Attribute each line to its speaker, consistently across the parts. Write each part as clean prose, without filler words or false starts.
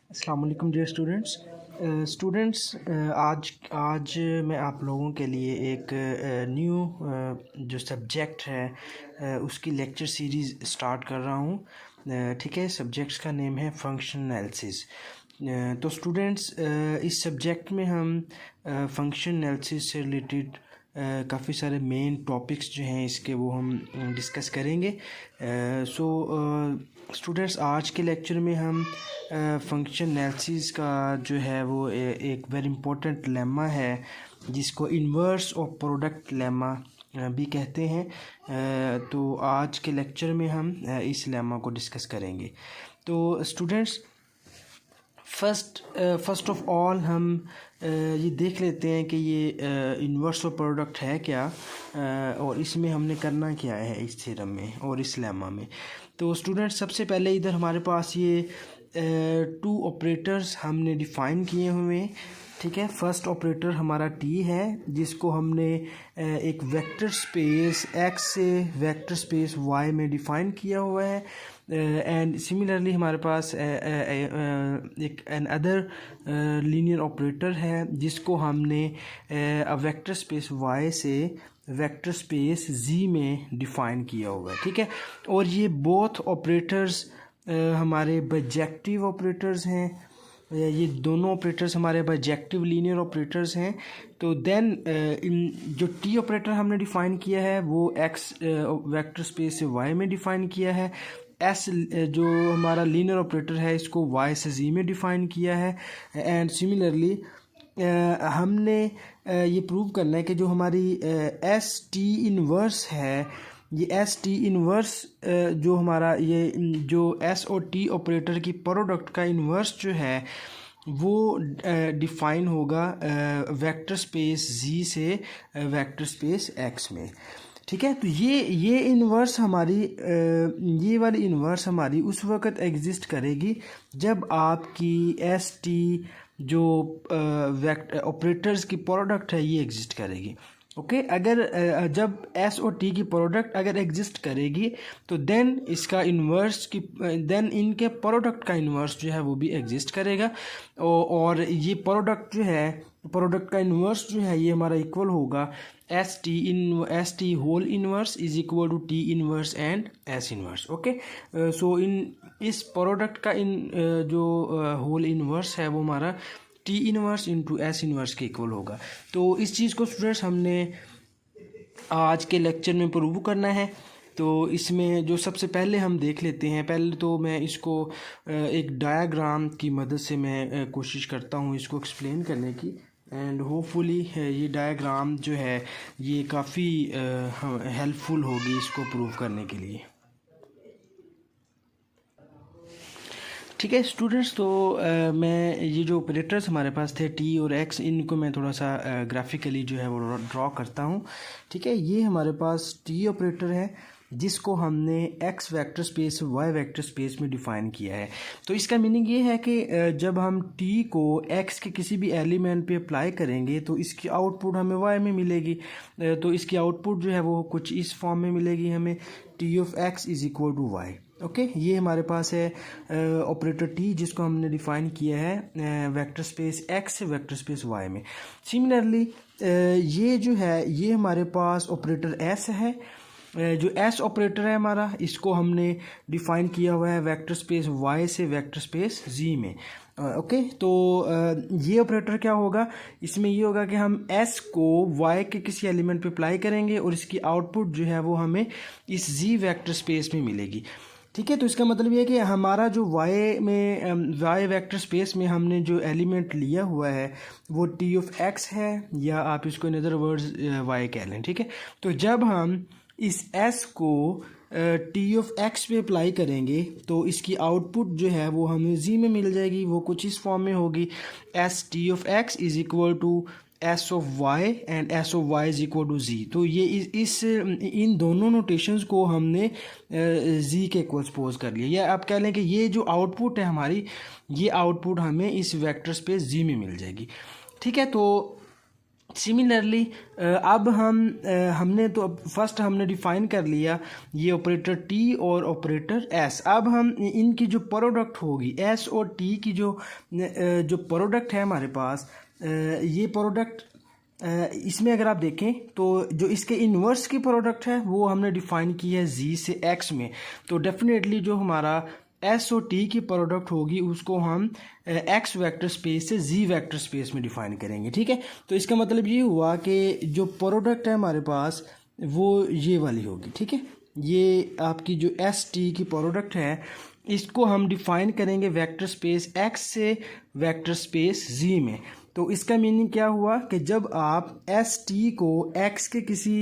Speaker 1: अस्सलाम वालेकुम dear students, आज मैं आप लोगों के लिए एक न्यू जो सब्जेक्ट है उसकी लेक्चर सीरीज़ स्टार्ट कर रहा हूँ। ठीक है, सब्जेक्ट्स का नेम है फंक्शन एनालिसिस। तो स्टूडेंट्स, इस सब्जेक्ट में हम फंक्शन एनालिसिस से रिलेटेड काफ़ी सारे मेन टॉपिक्स जो हैं इसके वो हम डिस्कस करेंगे। सो स्टूडेंट्स, आज के लेक्चर में हम फंक्शन एनालिसिस का जो है वो एक वेरी इंपॉर्टेंट लेमा है जिसको इन्वर्स ऑफ प्रोडक्ट लेमा भी कहते हैं। तो आज के लेक्चर में हम इस लेमा को डिस्कस करेंगे। तो स्टूडेंट्स, फर्स्ट ऑफ ऑल हम ये देख लेते हैं कि ये इन्वर्स ऑफ प्रोडक्ट है क्या, और इसमें हमने करना क्या है इस थ्योरम में और इस लेमा में। तो स्टूडेंट्स, सबसे पहले इधर हमारे पास ये टू ऑपरेटर्स हमने डिफ़ाइन किए हुए हैं। ठीक है, फर्स्ट ऑपरेटर हमारा टी है जिसको हमने एक वेक्टर स्पेस एक्स से वेक्टर स्पेस वाई में डिफ़ाइन किया हुआ है। एंड सिमिलरली हमारे पास एक एन अदर लीनियर ऑपरेटर है जिसको हमने वेक्टर स्पेस वाई से वेक्टर स्पेस जी में डिफ़ाइन किया हुआ है। ठीक है, और ये बोथ ऑपरेटर्स हमारे बाइजेक्टिव ऑपरेटर्स हैं। ये दोनों ऑपरेटर्स हमारे बाइजेक्टिव लीनियर ऑपरेटर्स हैं। तो देन इन जो टी ऑपरेटर हमने डिफ़ाइन किया है वो एक्स वेक्टर स्पेस से वाई में डिफ़ाइन किया है। एस जो हमारा लीनियर ऑपरेटर है इसको वाई से जी में डिफ़ाइन किया है। एंड सिमिलरली हमने ये प्रूव करना है कि जो हमारी एस टी इनवर्स है, ये एस टी इनवर्स जो हमारा ये जो एस और टी ऑपरेटर की प्रोडक्ट का इनवर्स जो है वो डिफ़ाइन होगा वेक्टर स्पेस जी से वेक्टर स्पेस एक्स में। ठीक है, तो ये इन्वर्स हमारी ये वाली इन्वर्स हमारी उस वक़्त एग्जिस्ट करेगी जब आपकी एस टी जो ऑपरेटर्स की प्रोडक्ट है ये एग्जिस्ट करेगी। ओके, अगर जब एस और टी की प्रोडक्ट अगर एग्जिस्ट करेगी तो देन इसका इन्वर्स की देन इनके प्रोडक्ट का इन्वर्स जो है वो भी एग्जिस्ट करेगा। और ये प्रोडक्ट जो है प्रोडक्ट का इन्वर्स जो है ये हमारा इक्वल होगा S T whole inverse is equal to T inverse and S inverse. Okay, so इस प्रोडक्ट का जो होल इन्वर्स है वो हमारा T inverse into S inverse के इक्वल होगा। तो इस चीज़ को स्टूडेंट्स हमने आज के लेक्चर में प्रूव करना है। तो इसमें जो सबसे पहले हम देख लेते हैं, पहले तो मैं इसको एक डायग्राम की मदद से मैं कोशिश करता हूँ इसको एक्सप्लेन करने की। एंड होपफुली ये डायग्राम जो है ये काफ़ी हेल्पफुल होगी इसको प्रूव करने के लिए। ठीक है स्टूडेंट्स, तो मैं ये जो ऑपरेटर्स हमारे पास थे टी और एक्स, इनको मैं थोड़ा सा ग्राफिकली जो है वो ड्रॉ करता हूँ। ठीक है, ये हमारे पास टी ऑपरेटर है जिसको हमने X vector space Y vector space में डिफ़ाइन किया है। तो इसका मीनिंग ये है कि जब हम टी को एक्स के किसी भी एलिमेंट पे अप्लाई करेंगे तो इसकी आउटपुट हमें वाई में मिलेगी। तो इसकी आउटपुट जो है वो कुछ इस फॉर्म में मिलेगी हमें, T of X is equal to Y. Okay, ये हमारे पास है ऑपरेटर टी जिसको हमने डिफ़ाइन किया है वेक्टर स्पेस एक्स से वेक्टर स्पेस वाई में। सिमिलरली ये जो है ये हमारे पास ऑपरेटर एस है। जो एस ऑपरेटर है हमारा इसको हमने डिफ़ाइन किया हुआ है वेक्टर स्पेस वाई से वेक्टर स्पेस जी में। ओके, तो ये ऑपरेटर क्या होगा, इसमें ये होगा कि हम एस को वाई के किसी एलिमेंट पे अप्लाई करेंगे और इसकी आउटपुट जो है वो हमें इस जी वेक्टर स्पेस में मिलेगी। ठीक है, तो इसका मतलब ये है कि हमारा जो वाई वेक्टर स्पेस में हमने जो एलिमेंट लिया हुआ है वो टी ऑफ एक्स है, या आप इसको इन अदर वर्ड्स वाई कह लें। ठीक है, तो जब हम इस एस को टी ऑफ एक्स पे अप्लाई करेंगे तो इसकी आउटपुट जो है वो हमें जी में मिल जाएगी। वो कुछ इस फॉर्म में होगी, S T of X is equal to S of Y and S of Y is equal to G. तो ये इन दोनों नोटेशंस को हमने जी के इक्वल सपोज कर लिया, या आप कह लें कि ये जो आउटपुट है हमारी, ये आउटपुट हमें इस वेक्टर स्पेस जी में मिल जाएगी। ठीक है, तो सिमिलरली अब हमने तो अब फर्स्ट हमने डिफाइन कर लिया ये ऑपरेटर टी और ऑपरेटर एस। अब हम इनकी जो प्रोडक्ट होगी एस और टी की जो प्रोडक्ट है हमारे पास, ये प्रोडक्ट इसमें अगर आप देखें तो जो इसके इन्वर्स की प्रोडक्ट है वो हमने डिफाइन की है जी से एक्स में। तो डेफिनेटली जो हमारा एस और टी की प्रोडक्ट होगी उसको हम एक्स वेक्टर स्पेस से जी वेक्टर स्पेस में डिफाइन करेंगे। ठीक है, तो इसका मतलब ये हुआ कि जो प्रोडक्ट है हमारे पास वो ये वाली होगी। ठीक है, ये आपकी जो एस टी की प्रोडक्ट है इसको हम डिफाइन करेंगे वेक्टर स्पेस एक्स से वेक्टर स्पेस जी में। तो इसका मीनिंग क्या हुआ कि जब आप एस टी को एक्स के किसी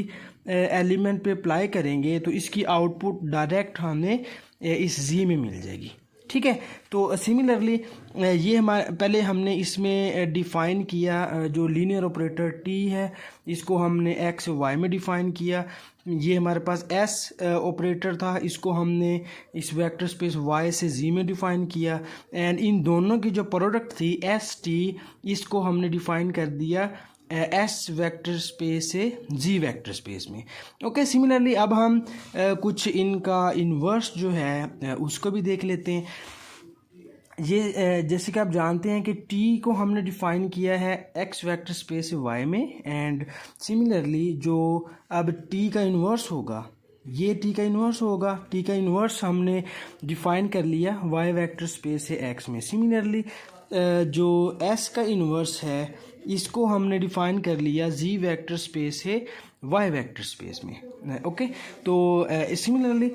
Speaker 1: एलिमेंट पे अप्लाई करेंगे तो इसकी आउटपुट डायरेक्ट हमें इस जी में मिल जाएगी। ठीक है, तो सिमिलरली ये हमारे पहले हमने इसमें डिफ़ाइन किया जो लीनियर ऑपरेटर टी है इसको हमने एक्स वाई में डिफ़ाइन किया। ये हमारे पास एस ऑपरेटर था, इसको हमने इस वेक्टर स्पेस वाई से जी में डिफ़ाइन किया। एंड इन दोनों की जो प्रोडक्ट थी एस टी, इसको हमने डिफ़ाइन कर दिया एस वेक्टर स्पेस से जी वेक्टर स्पेस में। ओके, सिमिलरली अब हम कुछ इनका इन्वर्स जो है उसको भी देख लेते हैं। ये जैसे कि आप जानते हैं कि t को हमने डिफ़ाइन किया है x वेक्टर स्पेस से y में। एंड सिमिलरली जो अब t का इन्वर्स होगा ये t का इन्वर्स होगा, t का इन्वर्स हमने डिफ़ाइन कर लिया y वेक्टर स्पेस से x में। सिमिलरली जो s का इन्वर्स है इसको हमने डिफ़ाइन कर लिया जी वेक्टर स्पेस है वाई वेक्टर स्पेस में। ओके, तो सिमिलरली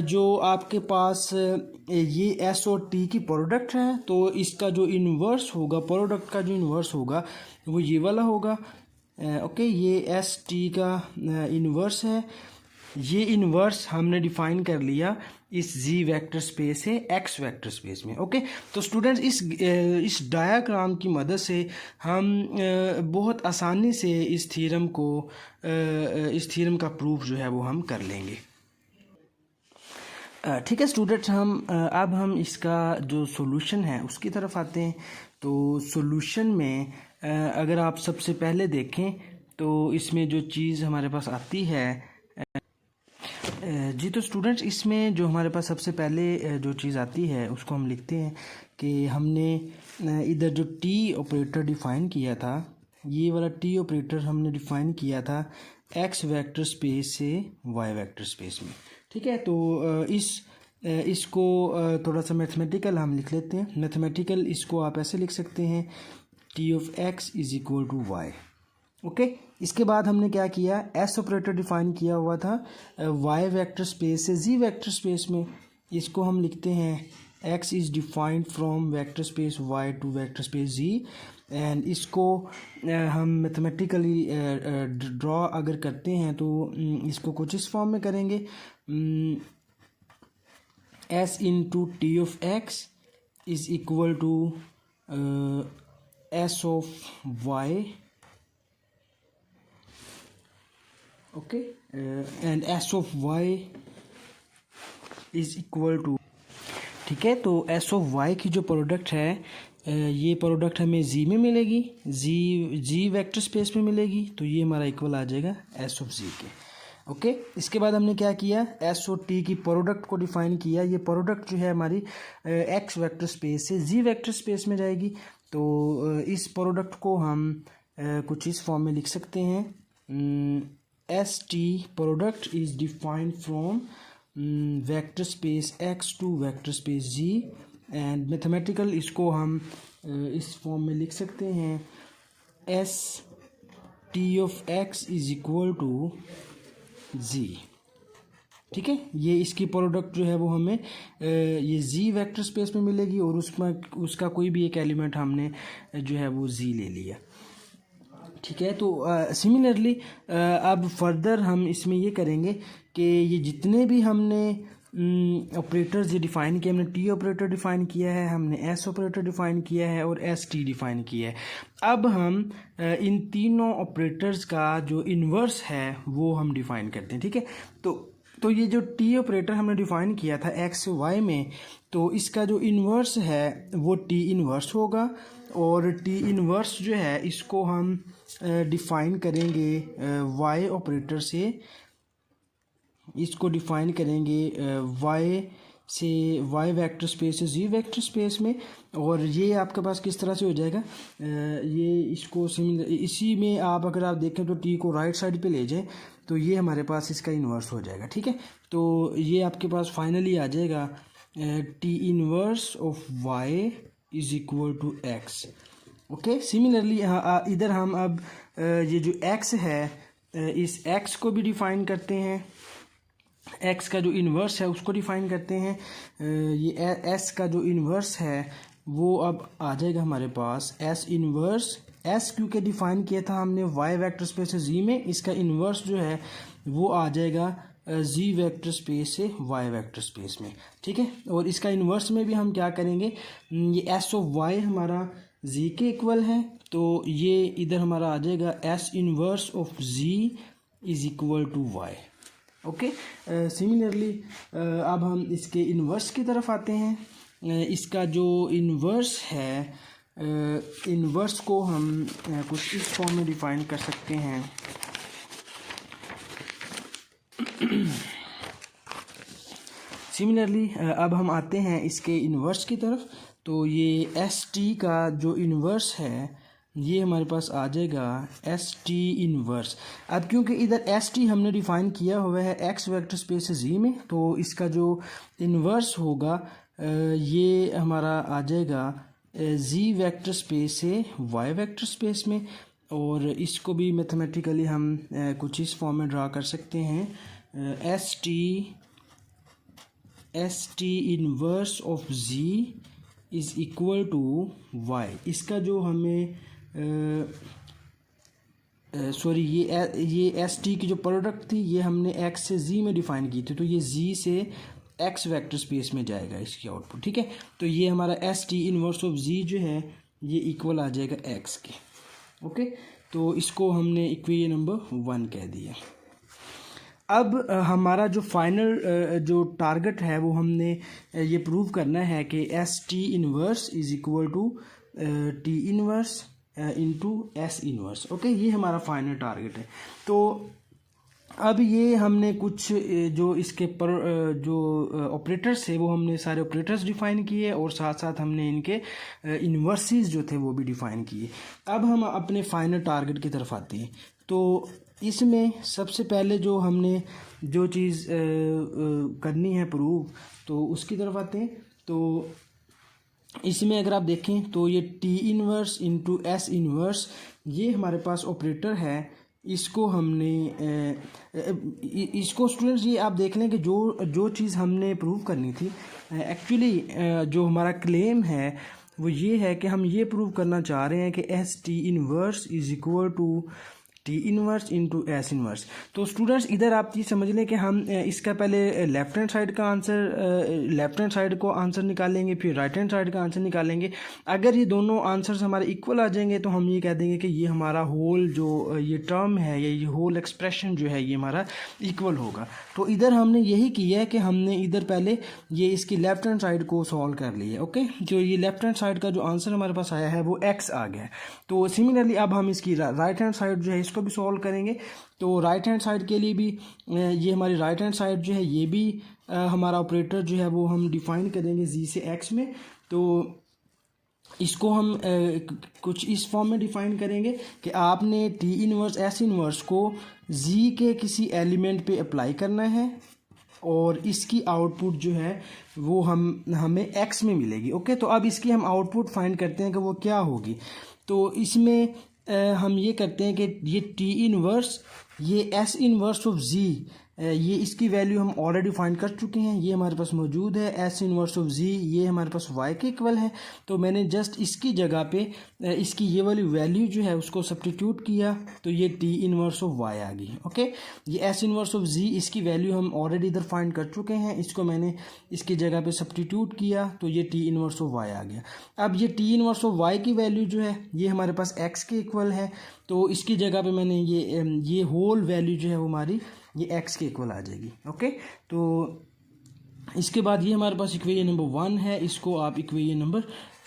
Speaker 1: जो आपके पास ये एस और टी की प्रोडक्ट है तो इसका जो इन्वर्स होगा, प्रोडक्ट का जो इन्वर्स होगा वो ये वाला होगा। ओके, ये एस टी का इन्वर्स है, ये इन्वर्स हमने डिफ़ाइन कर लिया इस जी वेक्टर स्पेस है एक्स वेक्टर स्पेस में। ओके, तो स्टूडेंट्स इस डायाग्राम की मदद से हम बहुत आसानी से इस थ्योरम का प्रूफ जो है वो हम कर लेंगे। ठीक है स्टूडेंट्स, अब हम इसका जो सॉल्यूशन है उसकी तरफ आते हैं। तो सॉल्यूशन में अगर आप सबसे पहले देखें तो इसमें जो चीज़ हमारे पास आती है जी, तो स्टूडेंट्स इसमें जो हमारे पास सबसे पहले जो चीज़ आती है उसको हम लिखते हैं कि हमने इधर जो टी ऑपरेटर डिफ़ाइन किया था, ये वाला टी ऑपरेटर हमने डिफ़ाइन किया था एक्स वेक्टर स्पेस से वाई वेक्टर स्पेस में। ठीक है, तो इसको थोड़ा सा मैथमेटिकल हम लिख लेते हैं। मैथमेटिकल इसको आप ऐसे लिख सकते हैं T of X is equal to Y. Okay, इसके बाद हमने क्या किया, एस ऑपरेटर डिफाइन किया हुआ था वाई वेक्टर स्पेस से जी वेक्टर स्पेस में। इसको हम लिखते हैं X is defined from vector space Y to vector space G. And इसको हम मैथमेटिकली ड्रॉ अगर करते हैं तो इसको कुछ इस फॉर्म में करेंगे, S into T of X is equal to S of Y, okay, and S of Y is equal to, ठीक है, तो एस ऑफ वाई की जो प्रोडक्ट है ये प्रोडक्ट हमें जी में मिलेगी, जी वेक्टर स्पेस में मिलेगी, तो ये हमारा इक्वल आ जाएगा एस ऑफ जी के। ओके, इसके बाद हमने क्या किया, एस और टी की प्रोडक्ट को डिफाइन किया। ये प्रोडक्ट जो है हमारी एक्स वेक्टर स्पेस से जी वेक्टर स्पेस में जाएगी। तो इस प्रोडक्ट को हम कुछ इस फॉर्म में लिख सकते हैं, S T product is defined from vector space X to vector space G. And mathematical इसको हम इस फॉर्म में लिख सकते हैं, S T of X is equal to G. ठीक है, ये इसकी प्रोडक्ट जो है वो हमें ये जी वेक्टर स्पेस में मिलेगी और उसका कोई भी एक एलिमेंट हमने जो है वो जी ले लिया। ठीक है, तो सिमिलरली अब फर्दर हम इसमें ये करेंगे कि ये जितने भी हमने ऑपरेटर्स ये डिफ़ाइन किए, हमने टी ऑपरेटर डिफ़ाइन किया है, हमने एस ऑपरेटर डिफ़ाइन किया है और एस टी डिफ़ाइन किया है। अब हम इन तीनों ऑपरेटर्स का जो इन्वर्स है वो हम डिफ़ाइन करते हैं। ठीक है, तो तो ये जो टी ऑपरेटर हमने डिफ़ाइन किया था एक्स वाई में, तो इसका जो इन्वर्स है वो टी इन्वर्स होगा, और टी इन्वर्स जो है इसको हम डिफ़ाइन करेंगे वाई ऑपरेटर से, इसको डिफ़ाइन करेंगे वाई से वाई वेक्टर स्पेस से जी वेक्टर स्पेस में। और ये आपके पास किस तरह से हो जाएगा, ये इसको इसी में आप अगर आप देखें तो टी को राइट साइड पे ले जाएं तो ये हमारे पास इसका इन्वर्स हो जाएगा, ठीक है। तो ये आपके पास फाइनली आ जाएगा T inverse of Y is equal to X. Okay, similarly इधर हम अब ये जो x है इस x को भी डिफ़ाइन करते हैं, x का जो इन्वर्स है उसको डिफ़ाइन करते हैं। ये s का जो इन्वर्स है वो अब आ जाएगा हमारे पास s इन्वर्स, s क्योंकि डिफ़ाइन किया था हमने y वेक्टर स्पेस से z में, इसका इन्वर्स जो है वो आ जाएगा z वेक्टर स्पेस से y वेक्टर स्पेस में, ठीक है। और इसका इन्वर्स में भी हम क्या करेंगे, ये s ऑफ y हमारा z के इक्वल है, तो ये इधर हमारा आ जाएगा s inverse of z is equal to y। Okay, similarly अब हम इसके इन्वर्स की तरफ आते हैं। इसका जो इन्वर्स है, इन्वर्स को हम कुछ इस फॉर्म में डिफ़ाइन कर सकते हैं। सिमिलरली अब हम आते हैं इसके इन्वर्स की तरफ, तो ये एस टी का जो इन्वर्स है ये हमारे पास आ जाएगा एस टी इन्वर्स। अब क्योंकि इधर एस टी हमने डिफ़ाइन किया हुआ है एक्स वेक्टर स्पेस से जी में, तो इसका जो इन्वर्स होगा ये हमारा आ जाएगा जी वेक्टर स्पेस से वाई वेक्टर स्पेस में। और इसको भी मैथमेटिकली हम कुछ इस फॉर्म में ड्रा कर सकते हैं, S T inverse of G is equal to Y. इसका जो हमें सॉरी ये एस टी की जो प्रोडक्ट थी ये हमने एक्स से जी में डिफ़ाइन की थी, तो ये जी से एक्स वेक्टर स्पेस में जाएगा इसकी आउटपुट, ठीक है। तो ये हमारा एस टी इन्वर्स ऑफ जी जो है ये इक्वल आ जाएगा एक्स के। ओके, तो इसको हमने इक्वेशन नंबर 1 कह दिया। अब हमारा जो फाइनल जो टारगेट है वो हमने ये प्रूव करना है कि S T inverse is equal to T inverse into S inverse. Okay, ये हमारा फाइनल टारगेट है। तो अब ये हमने कुछ जो इसके पर जो ऑपरेटर्स थे वो हमने सारे ऑपरेटर्स डिफ़ाइन किए, और साथ साथ हमने इनके इन्वर्सेस जो थे वो भी डिफ़ाइन किए। अब हम अपने फाइनल टारगेट की तरफ आते हैं। तो इसमें सबसे पहले जो हमने जो चीज़ करनी है प्रूव, तो उसकी तरफ आते हैं। तो इसमें अगर आप देखें तो ये T inverse into S inverse ये हमारे पास ऑपरेटर है। इसको हमने इसको स्टूडेंट्स ये आप देख लें कि जो चीज़ हमने प्रूव करनी थी, एक्चुअली जो हमारा क्लेम है वो ये है कि हम ये प्रूव करना चाह रहे हैं कि S T inverse is equal to T inverse into S inverse. तो स्टूडेंट्स इधर आप ये समझ लें कि हम इसका पहले लेफ्ट हैंड साइड का आंसर, लेफ्ट हैंड साइड को आंसर निकालेंगे, फिर राइट हैंड साइड का आंसर निकालेंगे। अगर ये दोनों आंसर्स हमारे इक्वल आ जाएंगे तो हम ये कह देंगे कि ये हमारा होल जो ये टर्म है या ये होल एक्सप्रेशन जो है ये हमारा इक्वल होगा। तो इधर हमने यही किया है कि हमने इधर पहले ये इसकी लेफ्ट हैंड साइड को सॉल्व कर लिया। ओके, जो ये लेफ्ट हैंड साइड का जो आंसर हमारे पास आया है वो एक्स आ गया है। तो सिमिलरली अब हम इसकी राइट हैंड साइड जो है इसको भी सॉल्व करेंगे। तो राइट हैंड साइड के लिए भी ये हमारी राइट हैंड साइड जो है ये भी हमारा ऑपरेटर जो है वो हम डिफ़ाइन करेंगे जी से एक्स में। तो इसको हम कुछ इस फॉर्म में डिफ़ाइन करेंगे कि आपने टी इन्वर्स एस इन्वर्स को जी के किसी एलिमेंट पे अप्लाई करना है, और इसकी आउटपुट जो है वो हमें एक्स में मिलेगी। ओके, तो अब इसकी हम आउटपुट फाइंड करते हैं कि वो क्या होगी। तो इसमें हम ये करते हैं कि ये टी इन्वर्स ये एस इन्वर्स ऑफ जी ये इसकी वैल्यू हम ऑलरेडी फाइंड कर चुके हैं, ये हमारे पास मौजूद है। एस इन्वर्स ऑफ जी ये हमारे पास वाई के इक्वल है, तो मैंने जस्ट इसकी जगह पे इसकी ये वाली वैल्यू जो है उसको सब्स्टिट्यूट किया, तो ये टी इन्वर्स ऑफ वाई आ गई। ओके, ये एस इन्वर्स ऑफ जी इसकी वैल्यू हम ऑलरेडी इधर फाइंड कर चुके हैं, इसको मैंने इसकी जगह पे सब्स्टिट्यूट किया, तो ये टी इन्वर्स ऑफ वाई आ गया। अब ये टी इन्वर्स ऑफ वाई की वैल्यू जो है ये हमारे पास एक्स के इक्वल है, तो इसकी जगह पे मैंने ये होल वैल्यू जो है वो हमारी ये x के इक्वल आ जाएगी। ओके, तो इसके बाद ये हमारे पास इक्वेशन नंबर 1 है, इसको आप इक्वेशन नंबर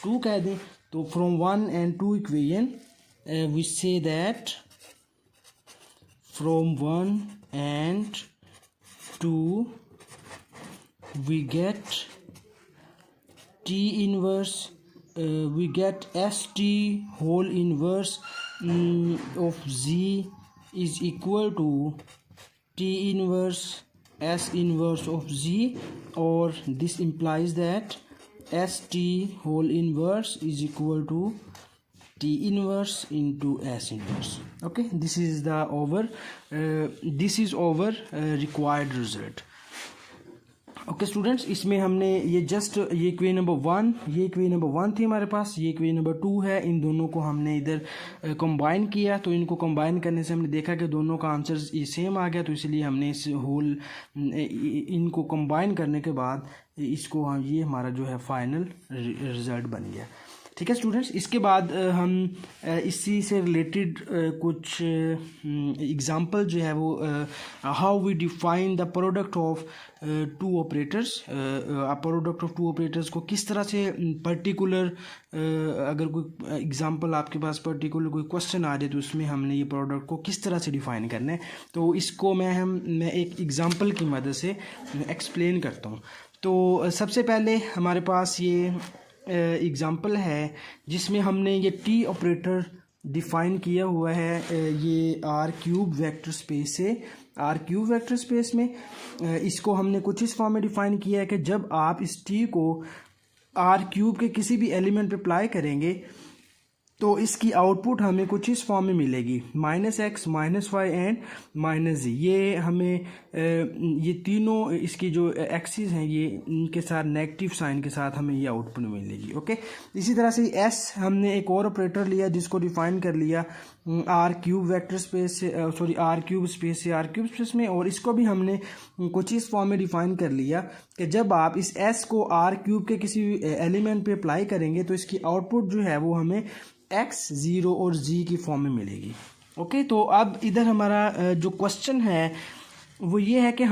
Speaker 1: 2 कह दें। तो from 1 and 2 equation we see that from 1 and 2 we get t inverse we get st whole inverse of z is equal to t inverse s inverse of z, or this implies that st whole inverse is equal to t inverse into s inverse. Okay, this is required result. Okay students, इसमें हमने ये equation number 1 थी हमारे पास, ये equation number 2 है। इन दोनों को हमने इधर कंबाइन किया, तो इनको कंबाइन करने से हमने देखा कि दोनों का आंसर ये सेम आ गया, तो इसलिए हमने इनको कंबाइन करने के बाद इसको ये हमारा जो है फाइनल रिजल्ट बन गया। ठीक है स्टूडेंट्स, इसके बाद हम इसी से रिलेटेड कुछ एग्जांपल जो है वो how we define the product of two operators, product of two operators को किस तरह से पर्टिकुलर अगर कोई एग्जांपल आपके पास पर्टिकुलर कोई क्वेश्चन आ जाए तो उसमें हमने ये प्रोडक्ट को किस तरह से डिफाइन करना है, तो इसको मैं एक एग्जांपल की मदद से एक्सप्लेन करता हूँ। तो सबसे पहले हमारे पास ये एग्ज़ाम्पल है जिसमें हमने ये टी ऑपरेटर डिफ़ाइन किया हुआ है ये आर क्यूब वेक्टर स्पेस से। आर क्यूब वेक्टर स्पेस में इसको हमने कुछ इस फॉर्म में डिफ़ाइन किया है कि जब आप इस टी को आर क्यूब के किसी भी एलिमेंट पे अप्लाई करेंगे तो इसकी आउटपुट हमें कुछ इस फॉर्म में मिलेगी, -x, -y एंड -z। ये हमें ये तीनों इसकी जो एक्सिस हैं ये इनके साथ नेगेटिव साइन के साथ हमें ये आउटपुट मिलेगी। ओके, इसी तरह से s हमने एक और ऑपरेटर लिया जिसको डिफाइन कर लिया आर क्यूब वेक्टर स्पेस से, सॉरी आर क्यूब स्पेस से आर क्यूब स्पेस में, और इसको भी हमने कुछ इस फॉर्म में डिफाइन कर लिया कि जब आप इस s को आर क्यूब के किसी एलिमेंट पे अप्लाई करेंगे तो इसकी आउटपुट जो है वो हमें x, 0 और z की फॉर्म में मिलेगी। ओके, तो अब इधर हमारा जो क्वेश्चन है वो ये है कि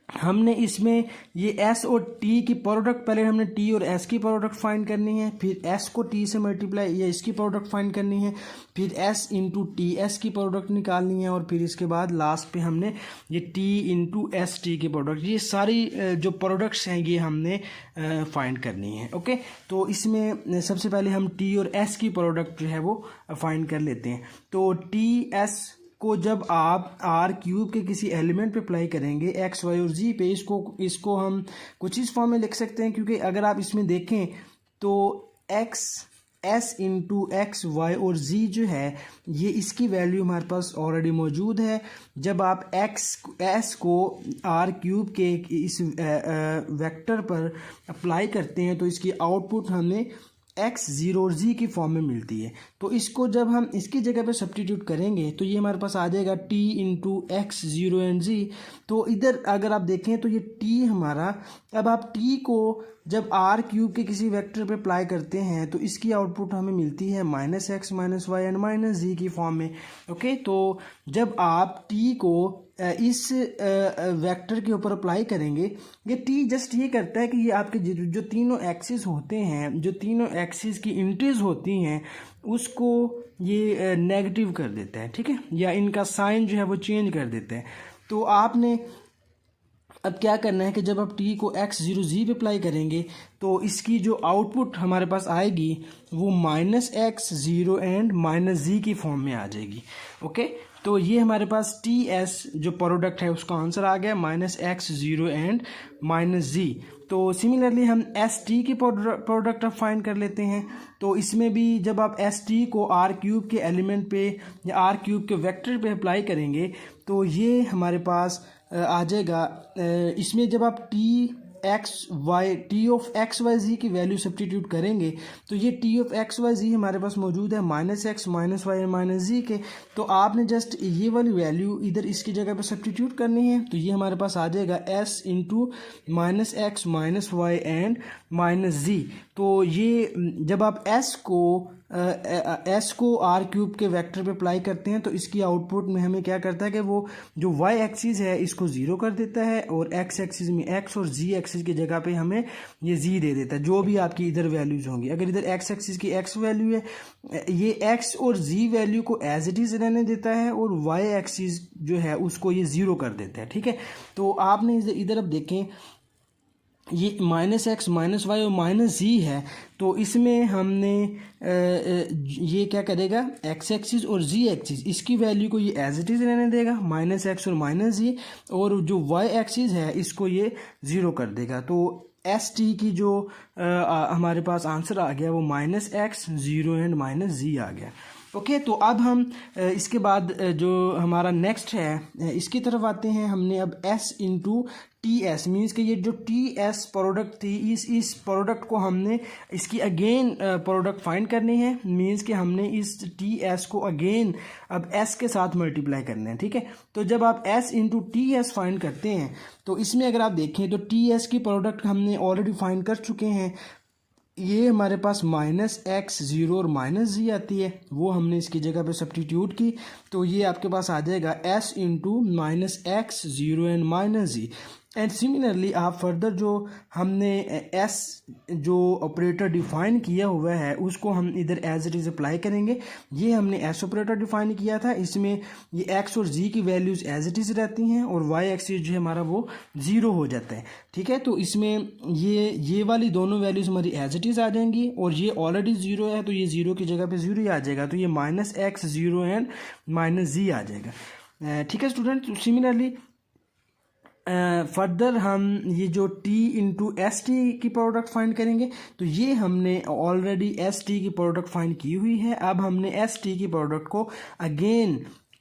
Speaker 1: हमने इसमें ये s और t की प्रोडक्ट, पहले हमने t और s की प्रोडक्ट फाइंड करनी है, फिर s को t से मल्टीप्लाई या इसकी प्रोडक्ट फाइंड करनी है, फिर s इंटू टी एस की प्रोडक्ट निकालनी है, और फिर इसके बाद लास्ट पे हमने ये t इंटू एस टी की प्रोडक्ट, ये सारी जो प्रोडक्ट्स हैं ये हमने फाइंड करनी है। ओके, तो इसमें सबसे पहले हम t और s की प्रोडक्ट जो है वो फाइंड कर लेते हैं। तो t s को जब आप आर क्यूब के किसी एलिमेंट पे अप्लाई करेंगे x, y और z पे, इसको हम कुछ इस फॉर्म में लिख सकते हैं, क्योंकि अगर आप इसमें देखें तो x, s into X, Y और z जो है ये इसकी वैल्यू हमारे पास ऑलरेडी मौजूद है। जब आप s को आर क्यूब के इस वेक्टर पर अप्लाई करते हैं तो इसकी आउटपुट हमें x, 0 और z की फॉर्म में मिलती है। तो इसको जब हम इसकी जगह पे सब्स्टिट्यूट करेंगे तो ये हमारे पास आ जाएगा t into x, 0 and z। तो इधर अगर आप देखें तो ये t हमारा, अब आप t को जब आर क्यूब के किसी वेक्टर पे अप्लाई करते हैं तो इसकी आउटपुट हमें मिलती है -x, -y एंड -z की फॉर्म में। ओके, तो जब आप t को इस वेक्टर के ऊपर अप्लाई करेंगे, ये t जस्ट ये करता है कि ये आपके जो तीनों एक्सिस होते हैं, जो तीनों एक्सिस की इंट्रीज होती हैं उसको ये नेगेटिव कर देता है, ठीक है, या इनका साइन जो है वो चेंज कर देता है। तो आपने अब क्या करना है कि जब आप t को x, 0, z पे अप्लाई करेंगे तो इसकी जो आउटपुट हमारे पास आएगी वो -x, 0 एंड -z की फॉर्म में आ जाएगी। ओके, तो ये हमारे पास टी एस जो प्रोडक्ट है उसका आंसर आ गया -x, 0 एंड -z। तो सिमिलरली हम एस टी की प्रोडक्ट अब फाइंड कर लेते हैं। तो इसमें भी जब आप एस टी को आर क्यूब के एलिमेंट पे या आर क्यूब के वेक्टर पे अप्लाई करेंगे तो ये हमारे पास आ जाएगा। इसमें जब आप T of X Y G की वैल्यू सब्स्टिट्यूट करेंगे तो ये टी ऑफ एक्स वाई जी हमारे पास मौजूद है -x, -y, -z के। तो आपने जस्ट ये वाली वैल्यू इधर इसकी जगह पे सब्स्टिट्यूट करनी है, तो ये हमारे पास आ जाएगा s into -x, -y and -z। तो ये जब आप s को एस को आर क्यूब के वेक्टर पे अप्लाई करते हैं तो इसकी आउटपुट में हमें क्या करता है कि वो जो वाई एक्सिस है इसको ज़ीरो कर देता है और एक्स एक्सिस में एक्स और जी एक्सिस की जगह पे हमें ये जी दे देता है, जो भी आपकी इधर वैल्यूज़ होंगी। अगर इधर एक्स एक्सिस की एक्स वैल्यू है, ये एक्स और जी वैल्यू को एज इट इज़ रहने देता है और वाई एक्सिस जो है उसको ये ज़ीरो कर देता है। ठीक है, तो आपने इधर अब देखें ये माइनस एक्स माइनस वाई और माइनस जी है, तो इसमें हमने ये क्या करेगा, एक्स एक्सिस और जी एक्सिस इसकी वैल्यू को ये एज इट इज़ रहने देगा माइनस एक्स और माइनस जी, और जो वाई एक्सिस है इसको ये ज़ीरो कर देगा। तो एस टी की जो हमारे पास आंसर आ गया वो minus X zero and minus G आ गया। ओके, तो अब हम इसके बाद जो हमारा नेक्स्ट है इसकी तरफ आते हैं। हमने अब s into T S means कि ये जो टी एस प्रोडक्ट थी, इस प्रोडक्ट को हमने इसकी अगेन प्रोडक्ट फाइंड करनी है। मीन्स कि हमने इस टी एस को अगेन अब s के साथ मल्टीप्लाई करना है। ठीक है, तो जब आप s into T S find करते हैं तो इसमें अगर आप देखें तो टी एस की प्रोडक्ट हमने ऑलरेडी फाइंड कर चुके हैं। ये हमारे पास माइनस एक्स ज़ीरो और माइनस जी आती है, वो हमने इसकी जगह पे सब्स्टिट्यूट की, तो ये आपके पास आ जाएगा S into minus X zero and minus G. And similarly आप फर्दर जो हमने एस जो ऑपरेटर डिफाइन किया हुआ है उसको हम इधर एज इट इज़ अप्लाई करेंगे। ये हमने एस ऑपरेटर डिफाइन किया था, इसमें ये एक्स और जी की वैल्यूज़ एज इट इज़ रहती हैं और वाई एक्सिस जो है हमारा वो ज़ीरो हो जाता है। ठीक है, तो इसमें ये वाली दोनों वैल्यूज़ हमारी एज इट इज़ आ जाएंगी और ये ऑलरेडी ज़ीरो है तो ये ज़ीरो की जगह पे ज़ीरो ही आ जाएगा, तो ये minus X zero and minus G आ जाएगा। ठीक है स्टूडेंट, सिमिलरली फर्दर हम ये जो t इंटू एस टी की प्रोडक्ट फाइंड करेंगे, तो ये हमने ऑलरेडी एस टी की प्रोडक्ट फाइंड की हुई है। अब हमने एस टी की प्रोडक्ट को अगेन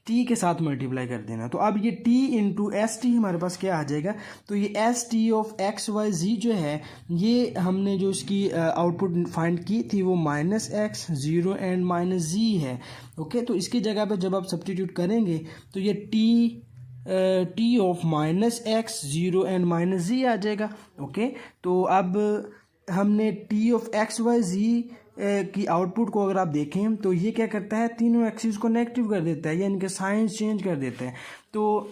Speaker 1: t के साथ मल्टीप्लाई कर देना, तो अब ये t इंटू एस टी हमारे पास क्या आ जाएगा, तो ये S T of X Y G जो है ये हमने जो इसकी आउटपुट फाइंड की थी वो minus X zero and minus G है। ओके, तो इसकी जगह पे जब आप सब्स्टिट्यूट करेंगे तो ये T of minus X zero and minus G आ जाएगा। ओके, तो अब हमने T of X Y G की आउटपुट को अगर आप देखें तो ये क्या करता है, तीनों एक्सिस को नेगेटिव कर देता है, यानी कि साइन चेंज कर देता है। तो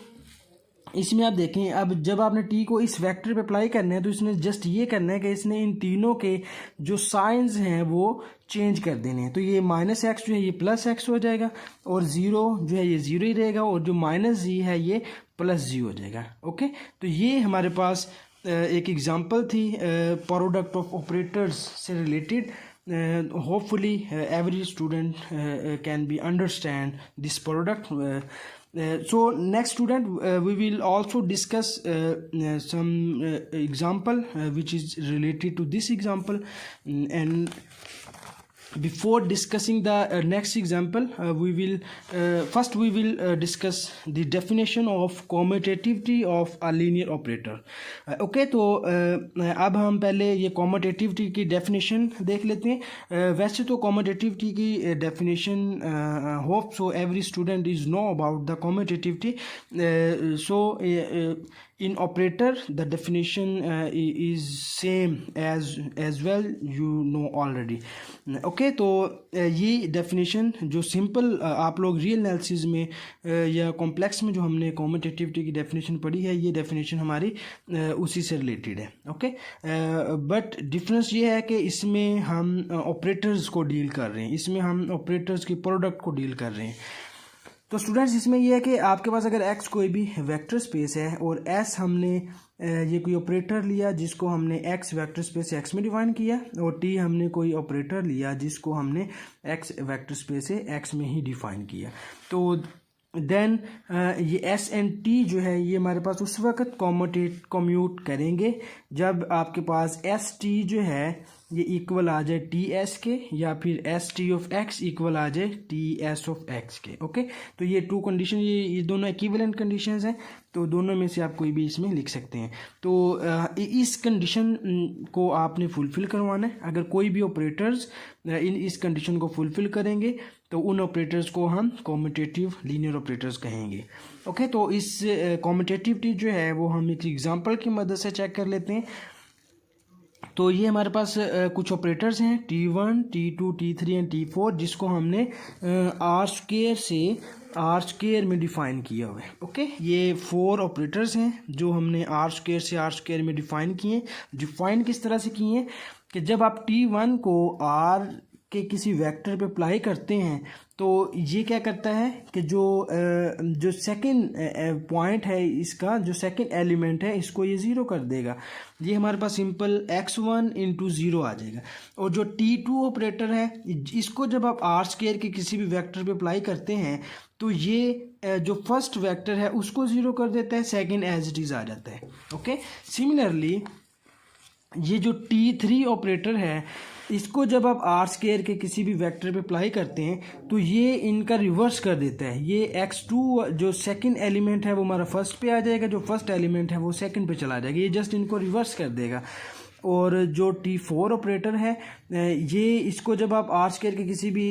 Speaker 1: इसमें आप देखें अब जब आपने टी को इस वेक्टर पे अप्लाई करना है तो इसने जस्ट ये करना है कि इसने इन तीनों के जो साइंस हैं वो चेंज कर देने हैं। तो ये माइनस एक्स जो है ये प्लस एक्स हो जाएगा और ज़ीरो जो है ये ज़ीरो ही रहेगा और जो माइनस जी है ये प्लस जी हो जाएगा। ओके, तो ये हमारे पास एक एग्जांपल थी प्रोडक्ट ऑफ ऑपरेटर्स से related. Hopefully every student can be understand this product. So next student we will also discuss some example which is related to this example, and before discussing the next example we will first discuss the definition of commutativity of a linear operator. Okay, तो अब हम पहले ये commutativity की definition देख लेते हैं। वैसे तो commutativity की definition hope so every student is know about the commutativity. So in operator the definition is same as well, you know already. Okay, तो ये डेफिनेशन जो सिंपल आप लोग रियल एनालिसिस में या कॉम्प्लेक्स में जो हमने कॉम्यूटेटिविटी की डेफिनेशन पढ़ी है ये डेफिनेशन हमारी उसी से रिलेटेड है। ओके, बट डिफरेंस ये है कि इसमें हम ऑपरेटर्स को डील कर रहे हैं, इसमें हम ऑपरेटर्स की प्रोडक्ट को डील कर रहे हैं। तो स्टूडेंट्स इसमें यह है कि आपके पास अगर x कोई भी वेक्टर स्पेस है और s हमने ये कोई ऑपरेटर लिया जिसको हमने x वेक्टर स्पेस x में डिफाइन किया और t हमने कोई ऑपरेटर लिया जिसको हमने x वेक्टर स्पेस से x में ही डिफाइन किया, तो देन ये s एंड t जो है ये हमारे पास उस वक्त कम्यूट करेंगे जब आपके पास एस टी जो है ये इक्वल आ जाए टी एस के, या फिर S T of X equal आ जाए टी एस ऑफ एक्स के। ओके, तो ये टू कंडीशन ये दोनों इक्विवेलेंट कंडीशंस हैं, तो दोनों में से आप कोई भी इसमें लिख सकते हैं। तो इस कंडीशन को आपने फुलफ़िल करवाना है। अगर कोई भी ऑपरेटर्स इस कंडीशन को फुलफ़िल करेंगे तो उन ऑपरेटर्स को हम कम्यूटेटिव लीनियर ऑपरेटर्स कहेंगे। ओके, तो इस कम्यूटेटिविटी जो है वो हम एक एग्जांपल की मदद से चेक कर लेते हैं। तो ये हमारे पास कुछ ऑपरेटर्स हैं T1, T2, T3 and T4, जिसको हमने आर स्क्वेयर में डिफ़ाइन किया हुआ है। ओके, ये 4 ऑपरेटर्स हैं जो हमने आर स्क्वेयर में डिफ़ाइन किए। डिफ़ाइन किस तरह से किए हैं कि जब आप T1 को R के किसी वेक्टर पे अप्लाई करते हैं तो ये क्या करता है कि जो सेकंड पॉइंट है इसका, जो सेकंड एलिमेंट है, इसको ये ज़ीरो कर देगा। ये हमारे पास सिंपल x1 इंटू ज़ीरो आ जाएगा। और जो T2 ऑपरेटर है, इसको जब आप आर स्क्वायर के किसी भी वेक्टर पे अप्लाई करते हैं तो ये जो फर्स्ट वेक्टर है उसको ज़ीरो कर देता है, सेकंड एज इट इज़ आ जाता है। ओके, सिमिलरली ये जो T3 ऑपरेटर है, इसको जब आप आर स्क्वायर के किसी भी वेक्टर पे अप्लाई करते हैं तो ये इनका रिवर्स कर देता है। ये x2 जो सेकंड एलिमेंट है वो हमारा फर्स्ट पे आ जाएगा, जो फर्स्ट एलिमेंट है वो सेकंड पे चला जाएगा। ये जस्ट इनको रिवर्स कर देगा। और जो T4 ऑपरेटर है, ये इसको जब आप आर स्क्वायर के किसी भी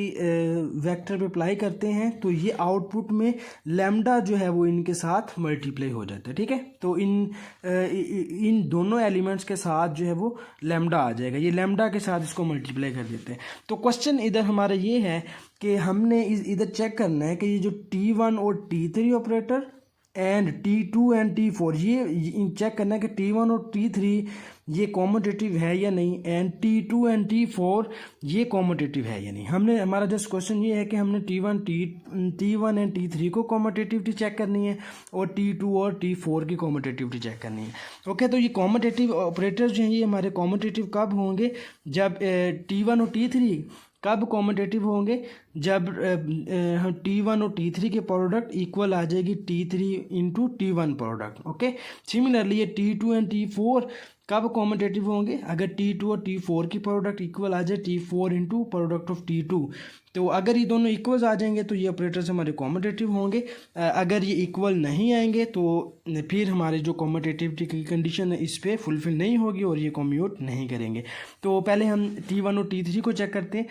Speaker 1: वेक्टर पे अप्लाई करते हैं तो ये आउटपुट में लैम्डा जो है वो इनके साथ मल्टीप्लाई हो जाता है। ठीक है, तो इन दोनों एलिमेंट्स के साथ जो है वो लैम्डा आ जाएगा। ये लैम्डा के साथ इसको मल्टीप्लाई कर देते हैं। तो क्वेश्चन इधर हमारा ये है कि हमने इधर चेक करना है कि ये जो T1 और T3 operator and T2 and T4, ये चेक करना है कि T1 और T3 ये कॉम्यूटेटिव है या नहीं, एंड T2 एंड T4 ये कॉम्यूटेटिव है या नहीं। हमारा जस्ट क्वेश्चन ये है कि हमने T1 एंड T3 को कॉम्यूटेटिविटी चेक करनी है और T2 और T4 की कॉम्यूटेटिविटी चेक करनी है। ओके, तो ये कॉम्यूटेटिव ऑपरेटर्स जो हैं ये हमारे कॉम्यूटेटिव कब होंगे, जब T1 और T3 कब कॉम्यूटेटिव होंगे, जब T1 और T3 के प्रोडक्ट इक्वल आ जाएगी T3 into T1 product. Okay, similarly ये T2 एंड T4 कब कॉम्यूटेटिव होंगे, अगर T2 और T4 की प्रोडक्ट इक्वल आ जाए T4 into product of T2। तो अगर ये दोनों इक्वल आ जाएंगे तो ये ऑपरेटर्स हमारे कॉम्यूटेटिव होंगे। अगर ये इक्वल नहीं आएंगे तो फिर हमारे जो कॉम्यूटेटिविटी की कंडीशन है इस पर फुलफिल नहीं होगी और ये कॉम्यूट नहीं करेंगे। तो पहले हम T1 और T3 को चेक करते हैं।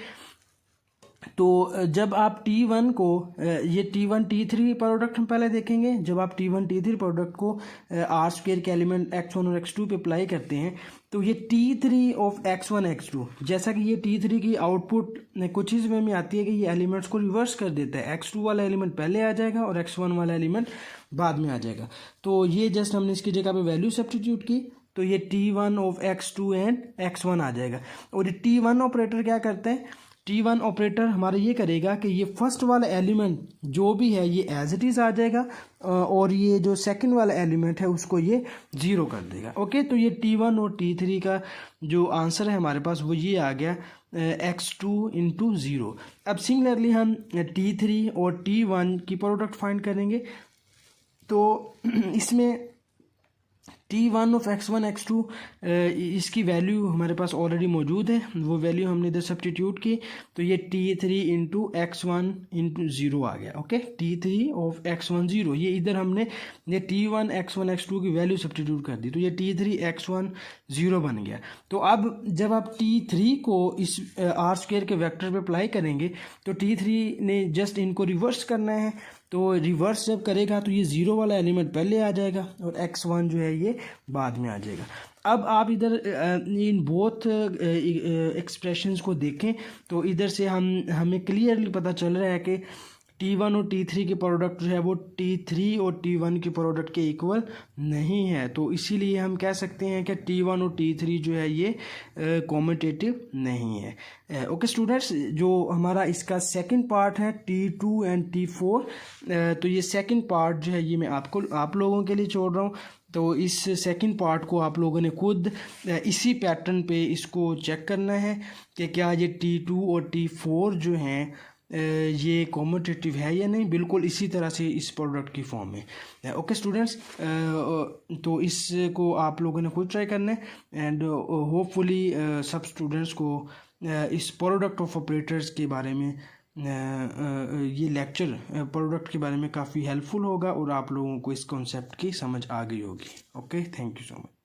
Speaker 1: तो जब आप T1 को ये T1 T3 प्रोडक्ट हम पहले देखेंगे। जब आप T1 T3 प्रोडक्ट को आर स्क्वायर के एलिमेंट x1 और x2 पे अप्लाई करते हैं तो ये T3 ऑफ x1 x2, जैसा कि ये T3 की आउटपुट कुछ इस वे में आती है कि ये एलिमेंट्स को रिवर्स कर देता है। x2 वाला एलिमेंट पहले आ जाएगा और x1 वाला एलिमेंट बाद में आ जाएगा। तो ये जस्ट हमने इसकी जगह पे वैल्यू सब्स्टिट्यूट की तो ये T1 of x2 and x1 आ जाएगा। और ये T1 ऑपरेटर क्या करता है, T1 ऑपरेटर हमारा ये करेगा कि ये फर्स्ट वाला एलिमेंट जो भी है ये एज इट इज़ आ जाएगा और ये जो सेकंड वाला एलिमेंट है उसको ये ज़ीरो कर देगा। ओके, तो ये T1 और T3 का जो आंसर है हमारे पास वो ये आ गया x2 इंटू ज़ीरो। अब सिमिलरली हम T3 और T1 की प्रोडक्ट फाइंड करेंगे। तो इसमें T1 ऑफ x1 x2 इसकी वैल्यू हमारे पास ऑलरेडी मौजूद है, वो वैल्यू हमने इधर सब्स्टिट्यूट की तो ये T3 into x1 into zero आ गया। Okay, T3 of x1 zero, ये इधर हमने ये T1 x1 x2 की वैल्यू सब्स्टिट्यूट कर दी तो ये T3 x1 ज़ीरो बन गया। तो अब जब आप T3 को इस आर स्क्वायर के वेक्टर पे अप्लाई करेंगे तो T3 ने जस्ट इनको रिवर्स करना है। तो रिवर्स जब करेगा तो ये ज़ीरो वाला एलिमेंट पहले आ जाएगा और x1 जो है ये बाद में आ जाएगा। अब आप इधर इन बोथ एक्सप्रेशंस को देखें तो इधर से हमें क्लियरली पता चल रहा है कि T1 और T3 के प्रोडक्ट जो है वो T3 और T1 के प्रोडक्ट के इक्वल नहीं है। तो इसीलिए हम कह सकते हैं कि T1 और T3 जो है ये कॉम्यूटेटिव नहीं है। ओके स्टूडेंट्स, जो हमारा इसका सेकंड पार्ट है T2 एंड T4, तो ये सेकंड पार्ट जो है ये मैं आप लोगों के लिए छोड़ रहा हूँ। तो इस सेकंड पार्ट को आप लोगों ने खुद इसी पैटर्न पे इसको चेक करना है कि क्या ये T2 और T4 जो हैं ये कॉम्यूटेटिव है या नहीं, बिल्कुल इसी तरह से इस प्रोडक्ट की फॉर्म में। ओके स्टूडेंट्स, तो इसको आप लोगों ने खुद ट्राई करना है एंड होपफुली सब स्टूडेंट्स को इस प्रोडक्ट ऑफ ऑपरेटर्स के बारे में ये लेक्चर प्रोडक्ट के बारे में काफ़ी हेल्पफुल होगा और आप लोगों को इस कॉन्सेप्ट की समझ आ गई होगी। Okay, thank you so much.